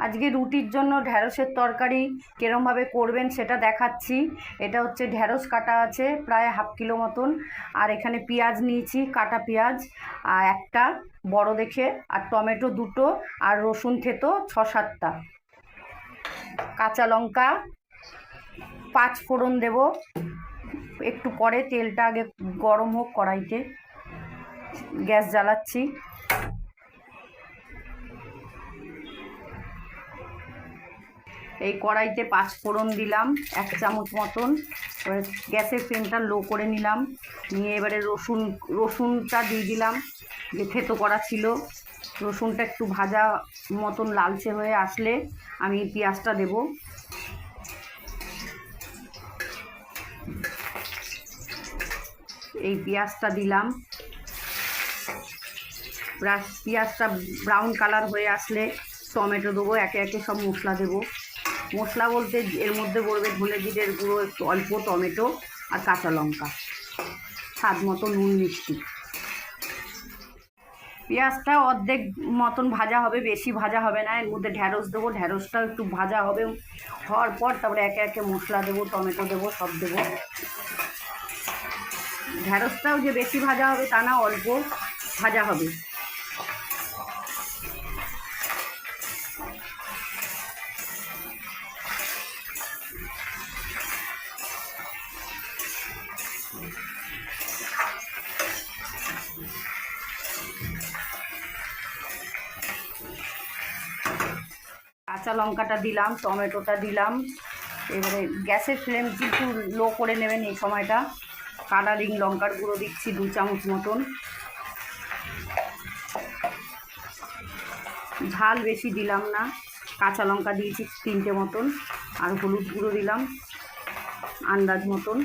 আজকে রুটির জন্য ঢ্যাঁড়সের তরকারি কীরমভাবে করবেন সেটা দেখাচ্ছি। এটা হচ্ছে ঢ্যাঁড়স কাটা আছে প্রায় হাফ কিলো মতন, আর এখানে পেঁয়াজ নিয়েছি, কাটা পেঁয়াজ আর একটা বড় দেখে, আর টমেটো দুটো, আর রসুন থেতো 6-7টা, কাঁচা লঙ্কা, 5 ফোড়ন দেব একটু পরে। তেলটা আগে গরম হোক কড়াইতে, গ্যাস জ্বালাচ্ছি। এই কড়াইতে 5 ফোড়ন দিলাম 1 চামচ মতন। এবার গ্যাসের ফ্লেমটা লো করে নিলাম, নিয়ে এবারে রসুনটা দিয়ে দিলাম, যে থেতো করা ছিল। রসুনটা একটু ভাজা মতন লালচে হয়ে আসলে আমি পেঁয়াজটা দেব। এই পেঁয়াজটা দিলাম। পেঁয়াজটা ব্রাউন কালার হয়ে আসলে টমেটো দেবো, একে একে সব মশলা দেবো। মশলা বলতে এর মধ্যে পড়বে ধনে জিরের গুঁড়ো, একটু অল্প টমেটো আর কাঁচা লঙ্কা, স্বাদ মতো নুন মিষ্টি। পেঁয়াজটা অর্ধেক মতন ভাজা হবে, বেশি ভাজা হবে না। এর মধ্যে ঢ্যাঁড়স দেবো, ঢ্যাঁড়সটাও একটু ভাজা হবে, হওয়ার পর তারপরে একে একে মশলা দেবো, টমেটো দেবো, সব দেবো। ঢ্যাঁড়সটাও যে বেশি ভাজা হবে তা না, অল্প ভাজা হবে। কাঁচা লঙ্কাটা দিলাম, টমেটোটা দিলাম। এবারে গ্যাসের ফ্লেম কিন্তু লো করে নেবেন এই সময়টা। কালারিং লঙ্কার গুঁড়ো দিচ্ছি 2 চামচ মতন। ঝাল বেশি দিলাম না, কাঁচা লঙ্কা দিয়েছি 3টে মতন, আর হলুদ গুঁড়ো দিলাম আন্দাজ মতন।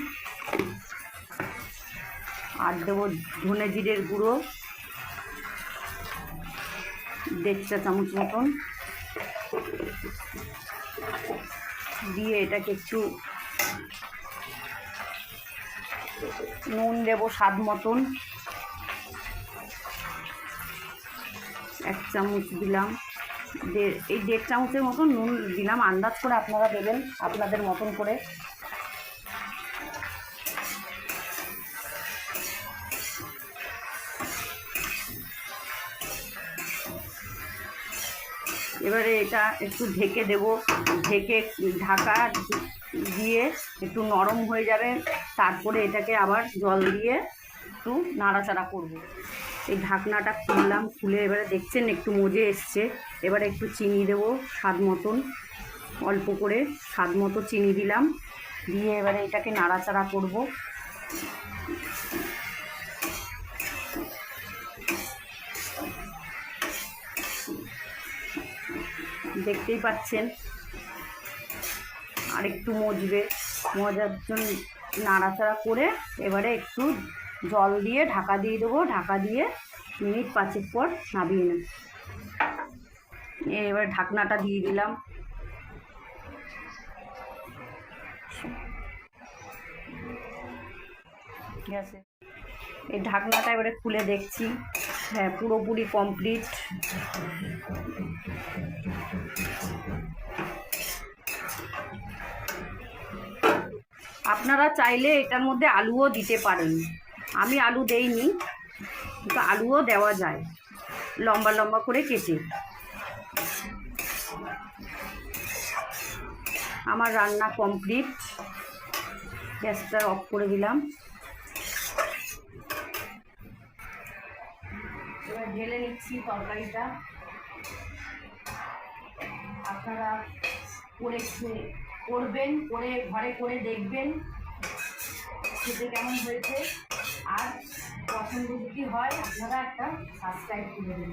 আর দেবো ধনে জিরের গুঁড়ো 1.5 চা চামচ মতন, দিয়ে এটাকে একটু নুন দেবো স্বাদ মতন, 1 চামচ দিলাম। এই 1.5 চামচের মতন নুন দিলাম, আন্দাজ করে আপনারা দেবেন আপনাদের মতন করে। এবারে এটা একটু ঢেকে দেব, ঢেকে ঢাকা দিয়ে একটু নরম হয়ে যাবে, তারপরে এটাকে আবার জল দিয়ে একটু নাড়াচাড়া করব। এই ঢাকনাটা খুললাম, খুলে এবারে দেখছেন একটু মজে এসছে। এবারে একটু চিনি দেবো স্বাদ মতন, অল্প করে স্বাদ মতো চিনি দিলাম, দিয়ে এবারে এটাকে নাড়াচাড়া করব। দেখতেই পাচ্ছেন আর একটু মজবে, মজার জন্য নাড়াচাড়া করে এবারে একটু জল দিয়ে ঢাকা দিয়ে দেবো। ঢাকা দিয়ে মিনিট 5 পর নামিয়ে নেব। এবার ঢাকনাটা দিয়ে দিলাম। ঠিক আছে, এই ঢাকনাটা এবারে খুলে দেখছি, হ্যাঁ পুরোপুরি কমপ্লিট। আপনারা চাইলে এটার মধ্যে আলুও দিতে পারেন, আমি আলু দেইনি, কিন্তু আলুও দেওয়া যায় লম্বা লম্বা করে কেটে। আমার রান্না কমপ্লিট, গ্যাসটা অফ করে দিলাম। এবার ঢেলে নিচ্ছি তরকারিটা। আপনারা করবেন, করে ঘরে করে দেখবেন খেতে কেমন হয়েছে। আর পছন্দ যদি হয় আপনারা একটা সাবস্ক্রাইব করে দেবেন।